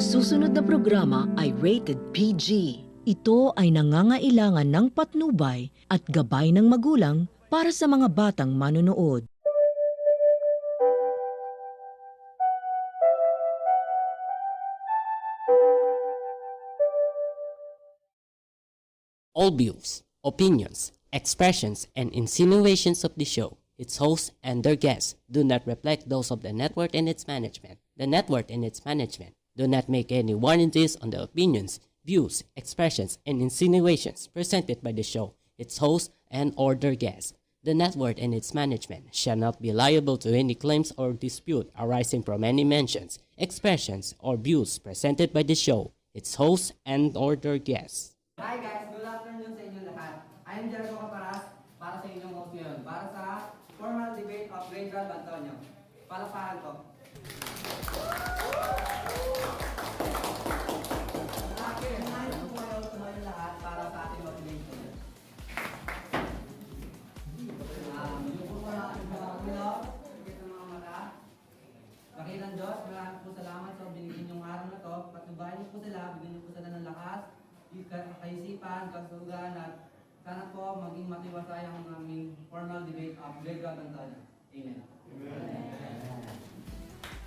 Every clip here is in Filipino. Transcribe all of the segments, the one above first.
Ang susunod na programa ay rated PG. Ito ay nangangailangan ng patnubay at gabay ng magulang para sa mga batang manonood. All views, opinions, expressions, and insinuations of the show, its hosts, and their guests do not reflect those of the network and its management. The network and its management do not make any warranties on the opinions, views, expressions, and insinuations presented by the show, its hosts, and or their guests. The network and its management shall not be liable to any claims or dispute arising from any mentions, expressions, or views presented by the show, its hosts, and or their guests. Hi guys, good afternoon sa inyo lahat. I am Jericho Caparas para sa inyong host ngayon, para sa formal debate of Grade 12 Antonio. Palakpakan ko. Okay, unahin ko tumayo lahat para sa ating motivation. Yung po na ating mga ulo, sikit ng mga mata. Dakilang Diyos, maraming po salamat sa binigyan niyong araw na to. Patubayan niyo po sila, bigyan niyo po sila ng lakas, kaisipan, kasugan, at sana po maging matiwasay ang aming formal debate of Grade 12 Antonio. Amen.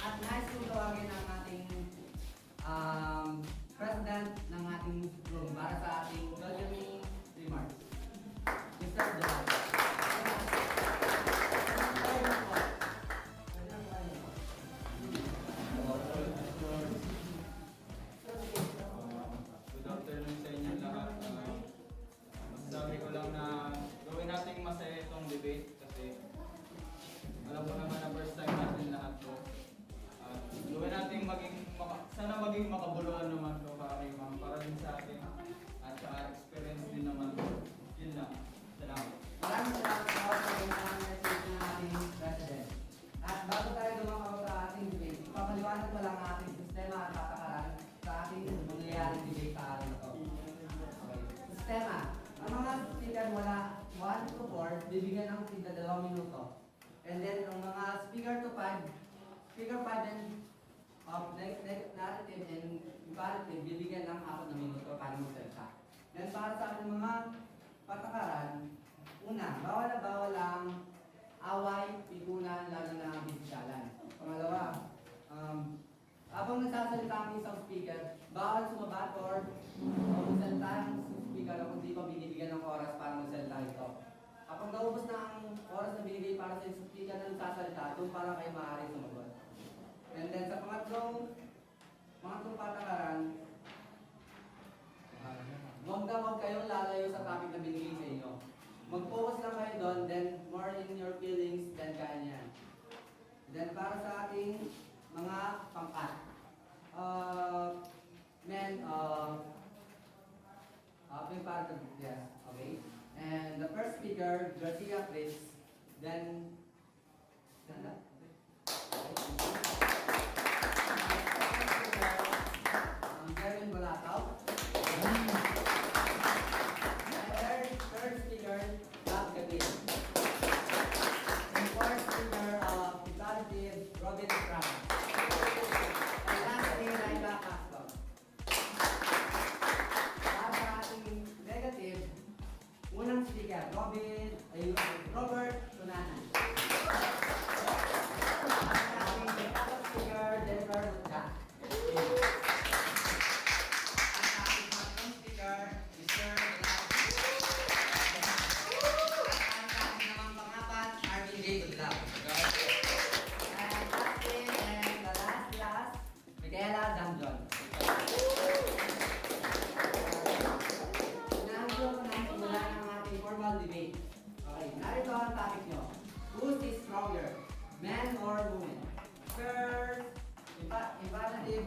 At nais kong tawagin ang ating president ng ating room para sa ating welcoming remarks. Mr. John. Good afternoon sa inyo lahat. Masasabi ko lang na gawin nating masaya itong debate kasi alam ko naman na first time natin lahat to. Gawin natin sana maging makabuluhan naman to para kay ma'am, para din sa atin at saka experience din naman. Yun lang. Salamat. Maraming salamat po sa mga message ng ating president. At bago tayo dumakaw sa ating debate, ipapaliwanag ko lang ang ating sistema at patakaran sa ating mangyayaring debate sa araw na to. Okay. Sistema. Ang mga speaker mula 1 to 4, bibigyan ng tigda 2 minuto. And then, ang mga speaker 5 and narrative and imperative, bibigyan ng 4 na minuto para magsalita. Then, para sa ating mga patakaran, una, bawal na bawal ang away, pikunan, lalo na ang bisikalan. Pangalawa, habang nagsasalita ang isang speaker, bawal sumabat or magsalita ang speaker kung di pa binibigyan ng oras para magsalita ito. Kapag naubos na ang oras na binigay para sa isang speaker na nagsasalita, doon para kayo maaari sumagot. And then sa pangatlong patakaran, huwag kayong lalayo sa topic na binigay sa inyo. Mag-focus lang kayo doon, then more in your feelings, then kaya niyan. Then para sa ating mga pangkat, preparative, yes, okay. And the first speaker, Garcia Chris, then, Kevin Balataw. Third speaker, Bob Gabriel. And fourth speaker, Imperative, Robin Estrada. And lastly, Raila Castro. Para sa ating negative, unang speaker, Robert Tunanan. Para sa ating second speaker, Denver Mutya. Michaela Damjon. Inaambyo ko na simula ng ating formal debate. Okay, narito ang topic nyo. Who is stronger, man or woman? First, imperative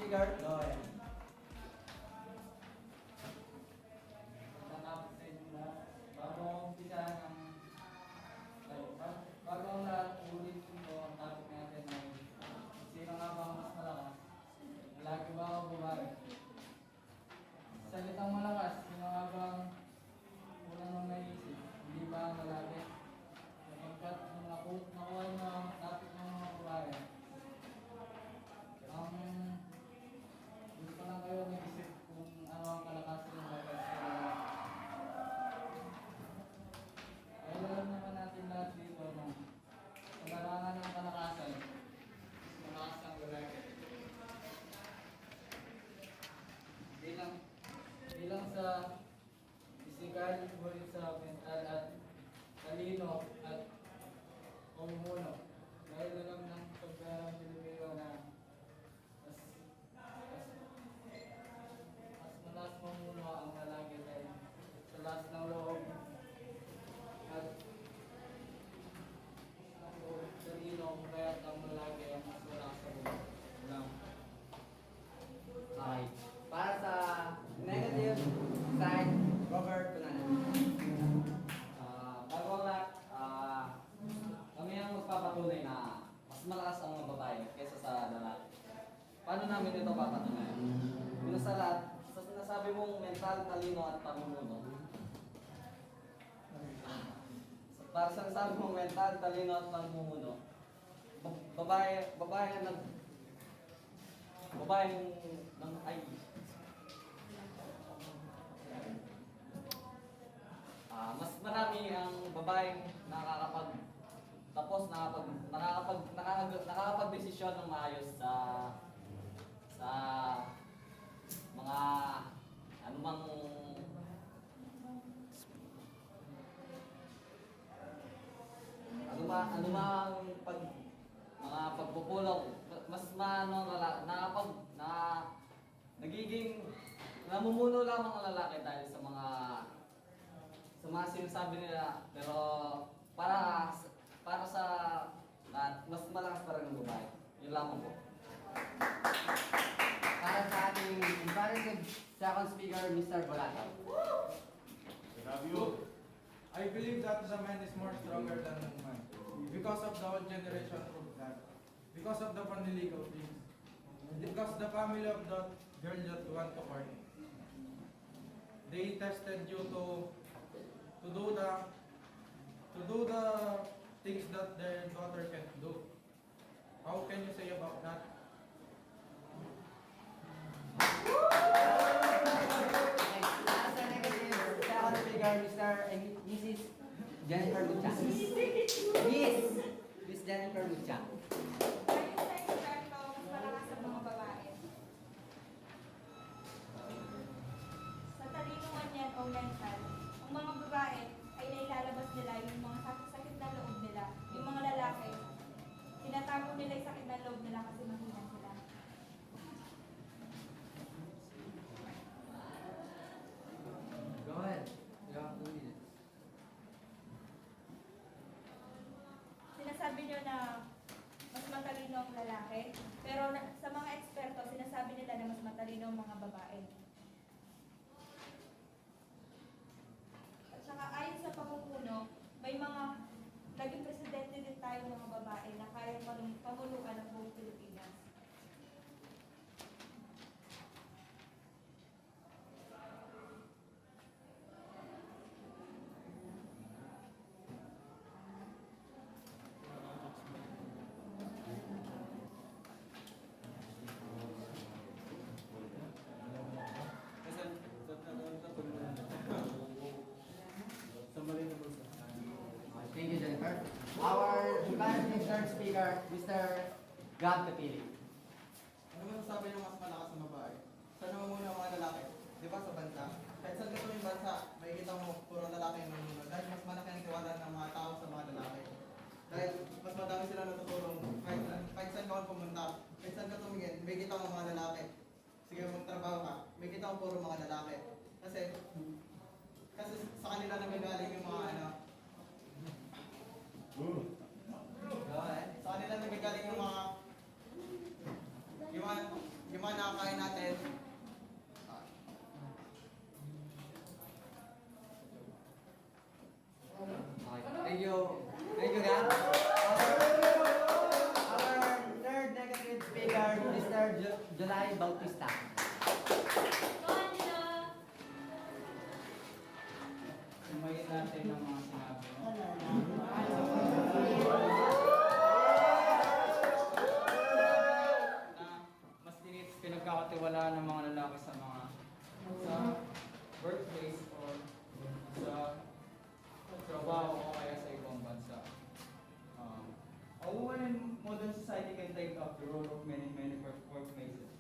figure, Loren. Tatapos sa inyo lahat. Bago ang lahat, ulitin ko ang topic natin ay sino nga ba ang mas malakas? Lagi ba ako bumawi? Salitang malakas, sino nga ba ang unang mong naisip? Hindi ba ang lalaki? Sapagkat nung nakuha nyo ang topic ng mga bumawi, ang paano namin ito papatunayan? Una sa lahat, sa sinasabi mong mental, talino at pamumuno. Para sa sinasabi mong mental, talino at pamumuno, babae na babae ng ay mas marami ang babaeng nakakapag-desisyon ng maayos sa mga anumang mga pagpupulong, mas nagiging namumuno lamang ang lalaki dahil sa mga sinasabi nila, pero para sa lahat, mas malakas pa rin ang babae. Yun lamang po. Para sa ating comparative second speaker, Mr. Bolato. I believe that the man is more stronger than the woman. Because of the old generation proved that. Because of the panliligaw things. Because the family of the girl that want to court. They tested you to do the things that their daughter can't do. How can you say about that? Para sa negative second speaker, Mr. and Mrs. Jennifer Mucha. Miss Jennifer Mucha. Ayun sa eksperto, mas malakas sa mga babae. Sa talinoan yan o mental, ang mga babae ay nailalabas nila yung mga sakit na loob nila. Yung mga lalaki, tinatago nila yung sakit na loob nila kasi mahina sila. Go ahead. You have 2 minutes. Sinasabi nyo na mas matalino ang lalaki, pero sa mga eksperto, sinasabi nila na mas matalino ang mga babae. At saka ayon sa pamumuno, may mga naging presidente din tayo mga babae na kayang pamuluan ng buong Pilipinas. Thank you, Jennifer. Our comparative third speaker, Mr. Gab Kapili. Ano ba sabi ng mas malakas na babae? Sa namumuna ang mga lalaki? Di ba sa bansa? Kahit saan ka tuming bansa, makikita mo puro lalaki ang namumuna. Dahil mas malaki ang tiwala ng mga tao sa mga lalaki. Dahil mas madami sila natutulong. Kahit saan ka man pumunta, kahit saan ka tumingin, makikita mo mga lalaki. Sige, magtrabaho ka, makikita mo puro mga lalaki. Kasi sa kanila nagagaling yung mga Go ahead. sa kanila nagagaling yung mga nakakain natin. Okay. Thank you. Thank you, Gab. Our third negative speaker, Mr. July Bautista. Sumayin natin ang mga sinabi. Na mas pinagkakatiwalaan ng mga lalaki sa workplace o sa trabaho o kaya sa ibang bansa. A woman in modern society can take up the role of many workplaces.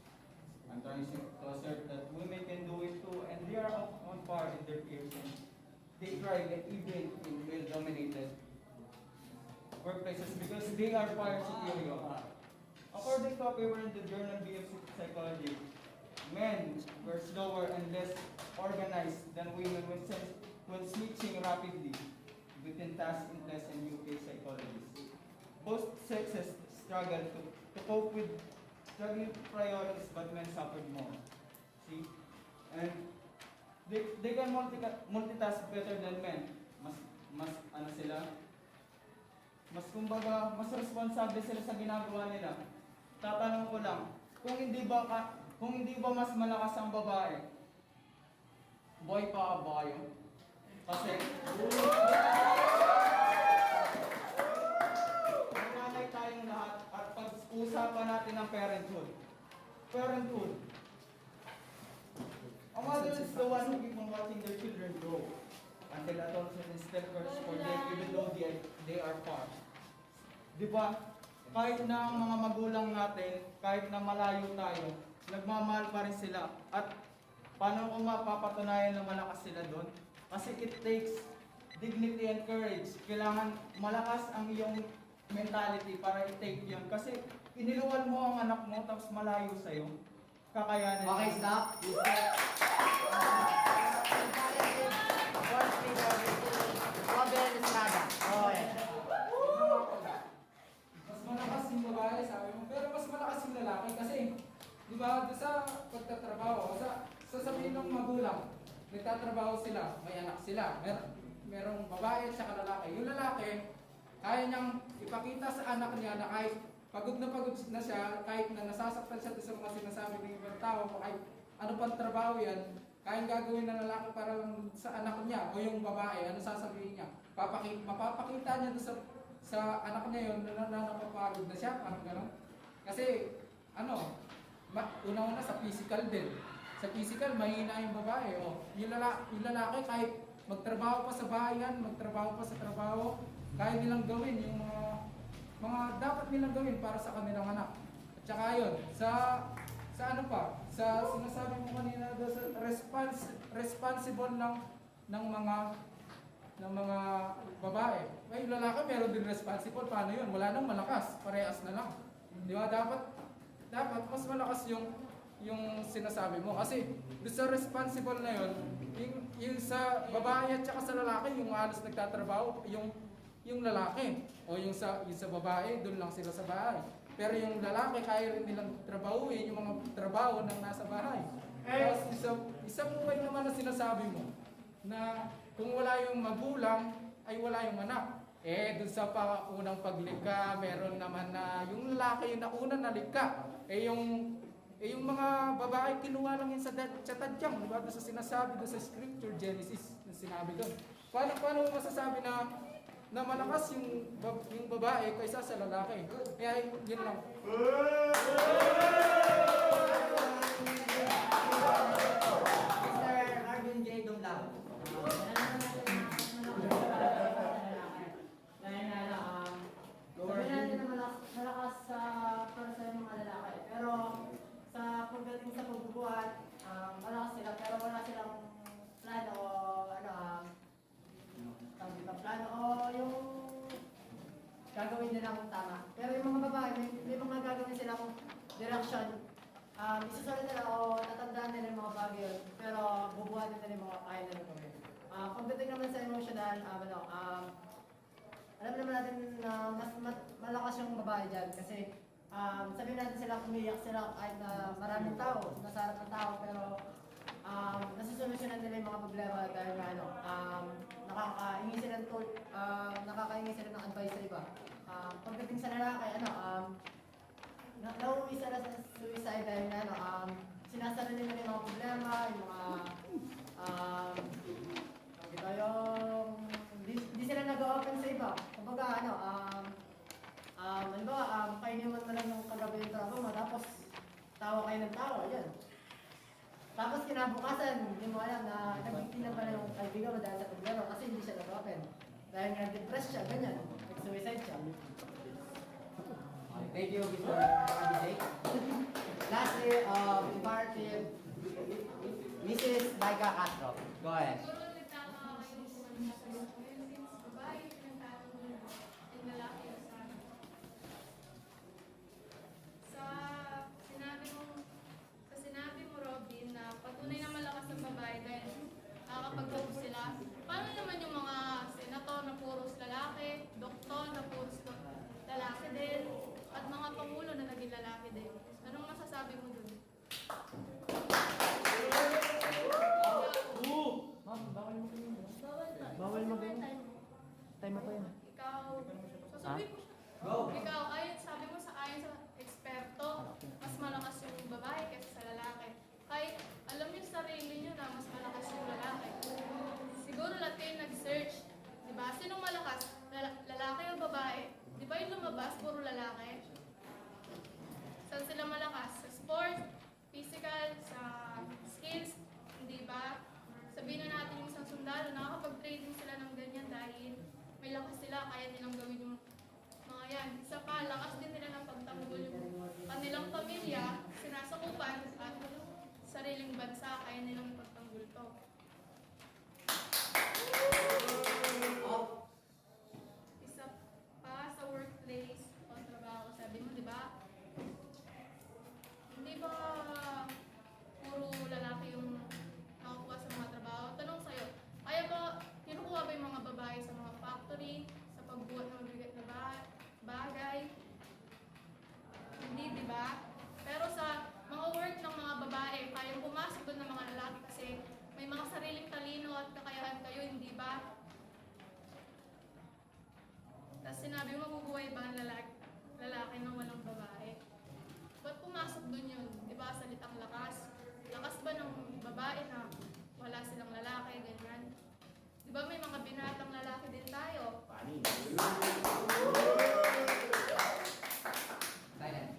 I'm trying to assert that women can do it too, and they are on par in their peers, and they thrive and even in male-dominated workplaces because they are far superior. According to a paper in the journal BF Psychology, men were slower and less organized than women when switching rapidly within task interests and UK psychologists. Both sexes struggle to cope with struggling priorities, but men suffered more. See? And they can multitask better than men. Mas ano sila? Mas kumbaga, mas responsable sila sa ginagawa nila. Tatanong ko lang, kung hindi ba mas malakas ang babae, boy pa ba kayo? Kasi may nanay tayong lahat at pag-usapan natin ang parenthood. Parenthood. A mother is the one who keep on watching their children grow until adulthood is still first for them even though they are far. Di ba? Kahit na ang mga magulang natin, kahit na malayo tayo, nagmamahal pa rin sila. At paano kung mapapatunayan na malakas sila doon? Kasi it takes dignity and courage. Kailangan malakas ang iyong mentality para i-take yun. Kasi iniluwan mo ang anak mo tapos malayo sa'yo. Kakayanin. Okay, stop. First speaker, Robin Estrada. Okay. Mas malakas yung babae, sabi mo, pero mas malakas yung lalaki kasi, di ba, doon sa pagtatrabaho, sasabihin ng magulang, nagtatrabaho sila, may anak sila, merong babae at saka lalaki. Yung lalaki, kaya niyang ipakita sa anak niya na kahit pagod na siya, kahit na nasasaktan siya doon sa mga sinasabi ng ibang tao, kahit ano pang trabaho yan, kayang gagawin ng lalaki para lang sa anak niya o yung babae, ano sasabihin niya? Mapapakita niya doon sa anak niya yun na napapagod na siya, parang gano'n. Kasi, una-una sa physical din. Sa physical, mahina yung babae. O, yung lalaki, kahit magtrabaho pa sa bayan, magtrabaho pa sa trabaho, kaya nilang gawin yung mga dapat nilang gawin para sa kanilang anak. At saka yun, sa sinasabi mo kanina doon sa responsible ng mga babae. Ay, lalaki meron din responsible. Paano yun? Wala nang malakas. Parehas na lang. Di ba? Dapat mas malakas yung sinasabi mo. Kasi doon sa responsible na yun, yung sa babae at saka sa lalaki, yung halos nagtatrabaho, yung lalaki o yung sa babae, doon lang sila sa bahay. Pero yung lalaki, kaya rin nilang trabahuin yung mga trabaho ng nasa bahay. Tapos isang buhay naman na sinasabi mo na kung wala yung magulang, ay wala yung anak. Doon sa unang paglikha, meron naman na yung lalaki yung nauna nalikha. Yung mga babae, kinuha lang yun sa tadyang. Diba? Doon sa sinasabi doon sa scripture, Genesis, na sinabi doon. Paano mo masasabi na malakas yung babae kaysa sa lalaki? Kaya yun lang. Mr. Arvin J. Dumlao. Sabi natin na malakas para sa mga lalaki. Pero sa pagdating sa pagbubuhat, malakas sila pero wala silang plano o plano o yung gagawin nilang tama. Pero yung mga babae, may mga gagawin silang direction. Isusunod nila o tatandaan nila yung mga bagay yun. Pero bubuhatin nila yung mga kaya nila gawin. Pagdating naman sa emotional, alam naman natin na mas malakas yung babae dyan kasi sabihin natin sila umiyak sila kahit na maraming tao, nasa harap ng tao, pero nasusolusyonan nila yung mga problema dahil nakakaingi sila ng advice sa iba. Pagdating sa lalaki, nauwi sila sa suicide dahil sinasalo nila yung mga problema, yung mga hindi sila nag-open sa iba. Kumbaga, kainin mo na lang yung kagabi yung trabaho mo, tapos tawa kayo ng tawa, yan. Tapos kinabukasan, hindi mo alam na nagtitina pa na yung kaibigan mo dahil sa problema kasi hindi siya nag-open. Dahil nga depressed siya, ganyan, nag-suicide siya. Thank you, Mr. Arvin J. Lastly, party, Mrs. Baika Castro. Go ahead. Siguro nagtama yung babae, pinagtama mo yung lalaki sinabi mo, Robin, na patunay na malakas ang babae dahil nakakapag-host sila. Paano naman yung mga senator na puros lalaki, doktor na puros lalaki din, at mga pangulo na naging lalaki din? Anong masasabi mo dun? Ma'am, kaya nilang ipagtanggol to. Isa pa sa workplace o trabaho, sabi mo, di ba? Hindi ba puro lalaki yung nakakuha sa mga trabaho? Tanong sa'yo, kaya ba kinukuha ba yung mga babae sa mga factory, sa pagbuhat ng mabigat na bagay? Hindi, di ba? Pero sa mga work ng mga babae, kayang pumasok doon ng mga lalaki kasi may mga sariling talino at kakayahan kayo, hindi ba? Tapos sinabi mo, mabubuhay ba ang lalaki ng walang babae? Ba't pumasok doon yun? Di ba, salitang lakas? Lakas ba ng babae na wala silang lalaki, ganyan? Di ba may mga binatang lalaki din tayo? Silent.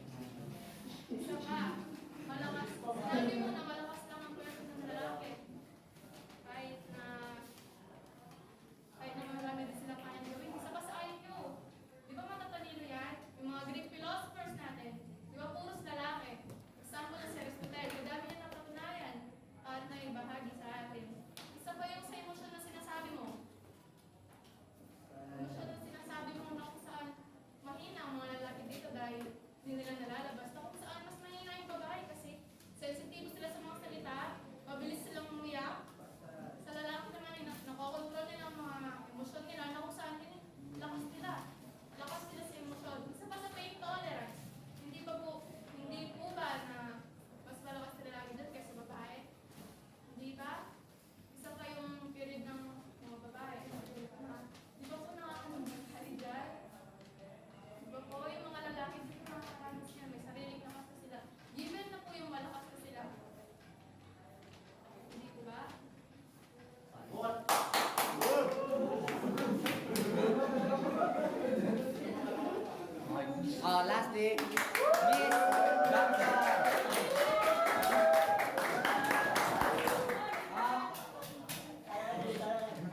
Isa pa, malakas. Sinabi mo na malakas lang ang pwersa ng lalaki. Kahit na marami din silang kayang gawin. Isa pa sa IQ. Di ba matatalino yan? Yung mga Greek philosophers natin. Di ba puros lalaki? Example na si Aristotle. Madami niya napatunayan at naibahagi sa atin. Isa pa yung sa emosyon na sinasabi mo. Emosyon na sinasabi mo na kung saan mahina ang mga lalaki dito dahil hindi nila nalalabas. Na kung saan mas mahina yung babae kasi sensitive sila sa mga salita, mabilis silang umiyak. Sa lalaki naman ay nakokontrol nila ang mga emosyon nila na kung saan lakas nila. Lakas sila sa emosyon. Isa pa sa pain tolerance. Hindi po ba na mas malakas sila lagi doon kaysa babae? Hindi ba? Isa pa yung period ng mga babae. Di ba po nakakanabahay dyan? Di ba po yung mga lalaki dito nakakaranas niya, may sariling lakas na sila. Given na po yung malakas na sila. Hindi po ba? Lastly, Miss Ganda.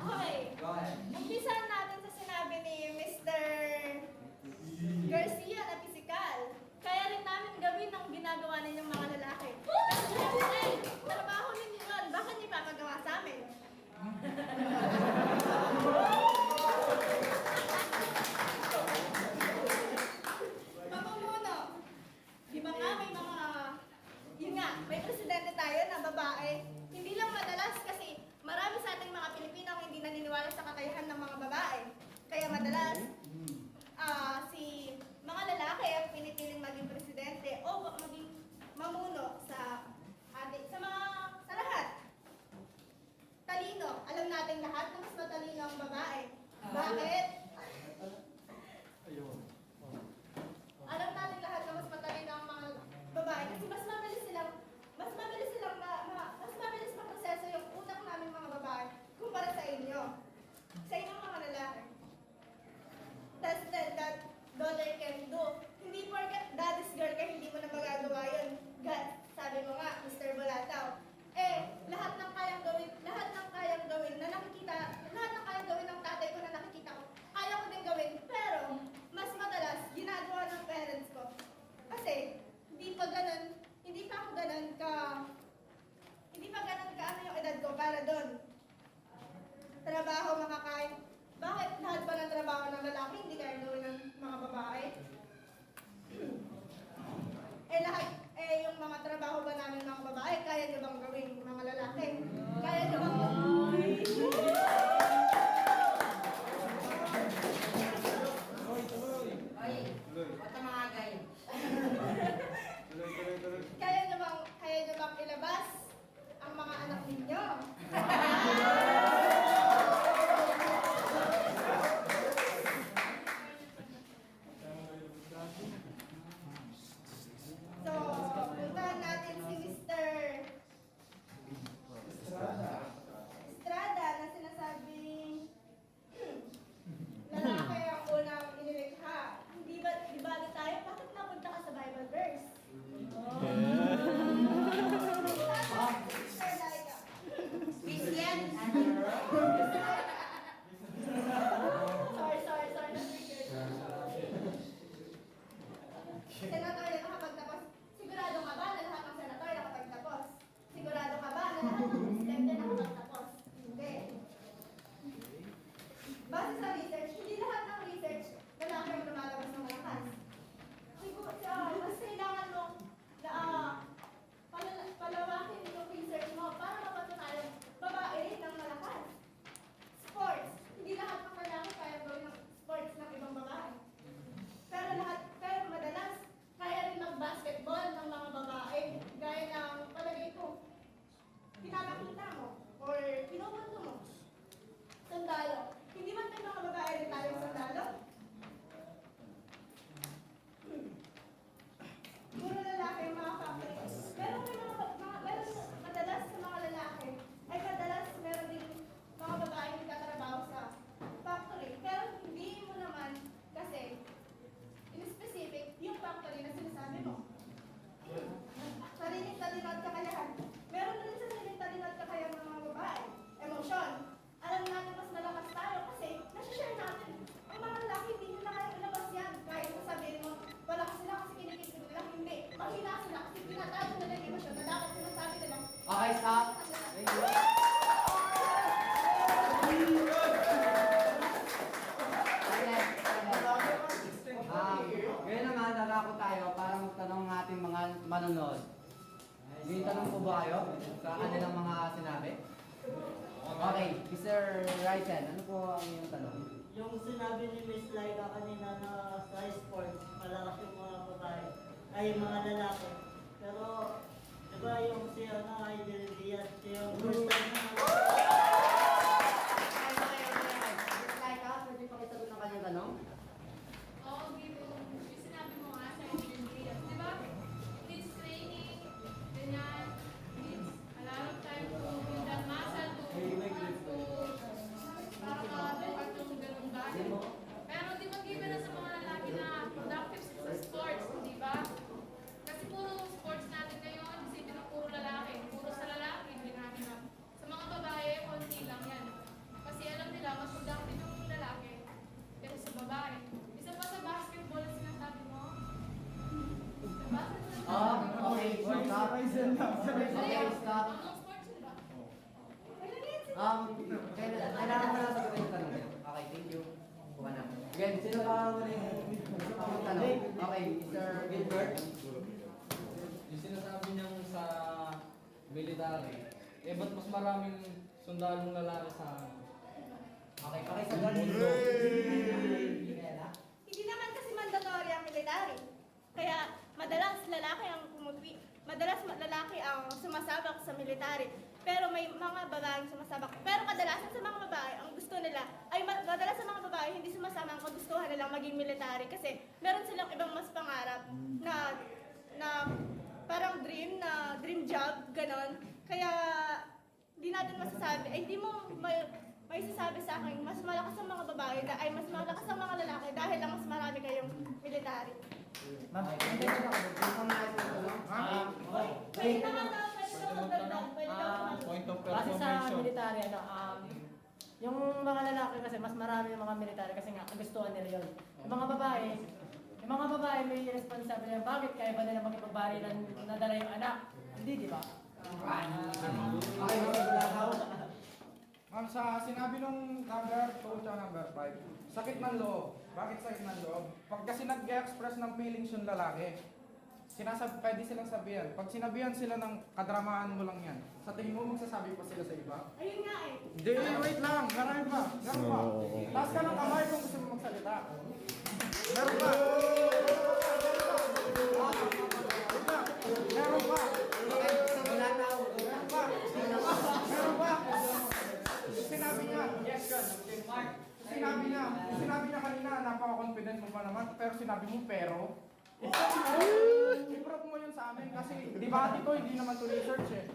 Okay. Go ahead. Umpisahan natin sa sinabi ni Mr. Garcia na pisikal. Kaya rin namin gawin ang ginagawa ninyong mga lalaki. Kasi syempre, trabaho ninyo yun. Bakit niyo papagawa sa amin? Pamumuno. Di ba nga may mga, yun nga, may presidente tayo na babae. Hindi lang madalas kasi marami sa ating mga Pilipino ang hindi naniniwala sa kakayahan ng mga babae. Kaya madalas, si mga lalaki ang pinipiling maging presidente o maging mamuno sa lahat. Talino. Alam natin lahat na mas matalino ang babae. Bakit? Alam natin lahat na mas matalino ang mga babae kasi mas mabilis maproseso yung utak namin mga babae kumpara sa inyo. Sa inyong mga lalaki. lahat ng presidente nakakatapos. Hindi. Base sa research, hindi lahat ng research lalaki ang lumalabas ng malakas. Siguro, mas kailangan mo na palawakin yung research mo para mapatunayan babae rin ng malakas. Sports, hindi lahat ng lalaki kaya gawin ng sports ng ibang babae. Pero madalas, kaya rin mag-basketball ng mga babae gaya ng palagay ko. Pinapakita mo or pinupunto mo. Sandalo. Hindi man may mga babae rin tayo sandalo? Puro lalaki yung mga factories. Pero may meron madalas sa mga lalaki ay madalas meron din mga babae yung nagtatrabaho sa factory. Pero hindi mo naman kasi in specific yung factory na sinasabi mo. Sariling talino at kakayahan. Meron na rin sa sariling talino at kakayahan ng mga babae. Emosyon. Alam natin mas malakas tayo kasi nasi-share natin. Ang mga lalaki hindi nila kaya ilabas yan. Kahit sasabihin mo, wala ka sila kasi kinikis nila. Hindi. Mahina sila kasi tinatago nila yung emosyon na dapat sinasabi nila. Okay, stop. Thank you. Ngayon naman, narako tayo para magtanong ng ating mga manonood. May tanong po ba kayo sa kanilang mga sinabi? Okay, Mr. Raisen, ano po ang iyong tanong? Yung sinabi ni Miss Laika kanina na sa sports, malakas yung mga babae, ay yung mga lalaki. Pero, di ba yung si ay Diaz, yung first time na Miss Laika, pwede pa kita ng kanyang tanong? Oo, yung sinabi mo nga sa English, di ba? Needs training, ganyan, needs a lot of time to build that muscle, para makabuhat yung ganung bagay. Pero di ba given na sa mga lalaki na productive sa sports, di ba? Kasi puro sports natin ngayon, isipin na puro lalaki. Puro sa lalaki, hindi natin na. Sa mga babae, konti lang yan. Kasi alam nila, mas productive yung lalaki kaysa sa babae. Isa pa sa basketball na sinasabi mo. Sa basketball Okay, stop. Okay, stop. Anong sports yun ba? Kailangan mo lang sagutin yung tanong. Okay, thank you. Buka na. Again, sino ka muli yung tanong? Okay, Mr. Gilbert. Yung sinasabi niyang sa military, eh ba't mas maraming sundalong lalaki sa Okay, pakisagot. Hindi naman kasi mandatory ang military. Kaya madalas lalaki ang lalaki ang sumasabak sa military. Pero may mga babaeng sumasabak. Pero kadalasan sa mga babae, ang gusto nila, ay madalas sa mga babae, hindi sumasama ang kagustuhan nilang maging military. Kasi meron silang ibang mas pangarap na parang dream job, ganon. Kaya di natin masasabi, ay di mo may sasabi sa akin, mas malakas ang mga babae, ay mas malakas ang mga lalaki dahil lang mas marami kayong military. Ma'am, hindi na ako. Gusto nga ito tanong. Pwede naman daw, pwede daw magdagdag, pwede daw magdagdag. point of Kasi sa confirmation? military, yung mga lalaki kasi mas marami yung mga military kasi nga gustuhan nila yun. Yung mga babae may responsibility. Bakit kaya ba nila makipagbari na nadala yung anak? Hindi, di ba? Okay, Mr. Bulagaw. Ma'am, sa sinabi nung number 2 at number 5, sakit ng loob. Bakit sakit ng loob? Pag kasi nag-express ng feelings yung lalaki, pwede silang sabihan. Pag sinabihan sila ng kadramahan mo lang yan, sa tingin mo magsasabi pa sila sa iba? Ayun nga eh. Hindi, wait lang. Marami pa. Meron pa. Taas ka ng kamay kung gusto mo magsalita. Meron pa. Meron pa. Meron pa. Sinabi niya, yes ka. Sinabi niya kanina, napaka-confident mo pa naman, pero sinabi mo pero. I-prove mo yun sa amin kasi debate to, hindi naman to research eh.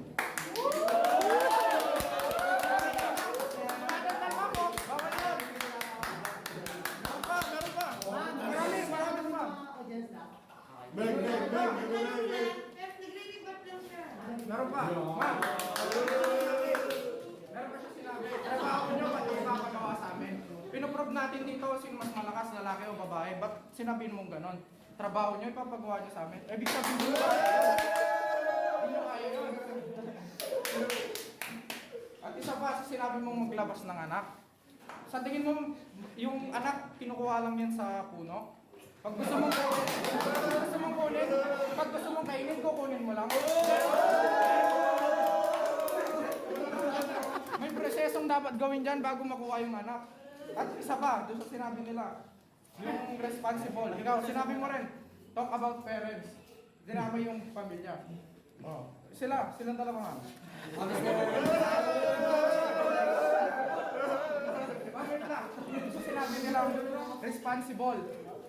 Magandang ako, bawal yun. Meron pa. Marami pa. Meron pa. Ma'am. Meron pa siya sinabi. Trabaho nyo, ba't yung ipapagawa sa amin? Pinoprove natin dito sino mas malakas, lalaki o babae. Ba't sinabihin mong ganon? Trabaho nyo, ipapagawa nyo sa amin. Ibig sabihin mo ba? Hindi nyo kaya yun. sinabi mong maglabas ng anak. Sa tingin mo, yung anak, kinukuha lang yan sa puno? Pag gusto mong kunin, pag gusto mong kainin, kukunin mo lang. May prosesong dapat gawin dyan bago makuha yung anak. At isa pa, doon sa sinabi nila, yung responsible. Ikaw, sinabi mo rin, talk about parents. Sinabi yung pamilya. Oh. Silang dalawa nga. Bakit na? So sinabi nila, responsible.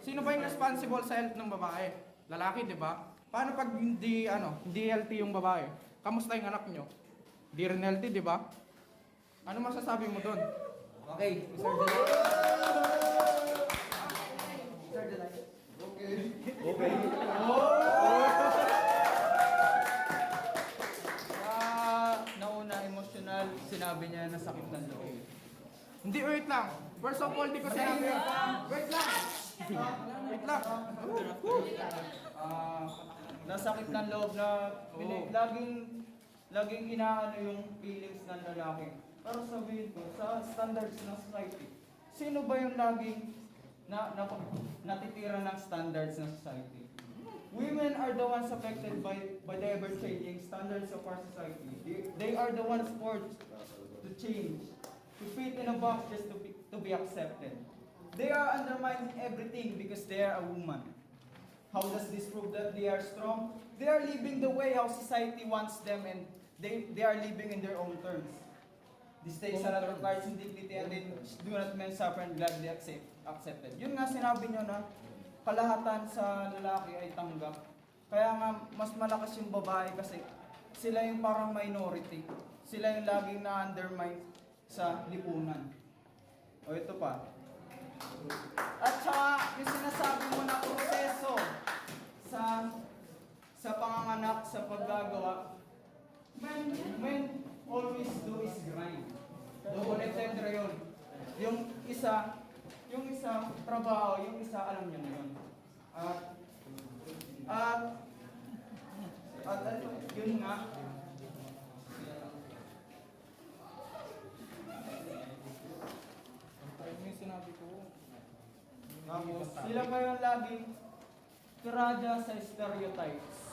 Sino ba yung responsible sa health ng babae? Lalaki, di ba? Paano pag hindi healthy yung babae? Kamusta yung anak nyo? Hindi rin healthy, di ba? Ano masasabi mo doon? Okay, Mr. Delay. Mr. Delay. Nauna, emotional, sinabi niya na sakit ng loob. Hindi, wait lang. First of all, di ko sinabi. Wait lang. Wait lang. Nasakit ng loob na laging inaano yung feelings ng lalaki. Pero sabihin ko, sa standards ng society, sino ba yung laging natitira ng standards ng society? Women are the ones affected by the ever-changing standards of our society. They are the ones forced to change, to fit in a box just to be accepted. They are undermining everything because they are a woman. How does this prove that they are strong? They are living the way how society wants them, and they are living in their own terms. This takes a lot of courage and dignity, and they do not men suffer and gladly accepted. Yun nga sinabi nyo na kalahatan sa lalaki ay tanggap. Kaya nga mas malakas yung babae kasi sila yung parang minority. Sila yung laging na-undermine sa lipunan. O ito pa. At saka yung sinasabi mo na proseso sa panganganak, sa paggagawa, men always do is grind. Ulit yun. Yung isa, trabaho, yung isa, alam niyo na yun. At yun nga, Yung sinabi ko. sila pa yung laging tirada sa stereotypes.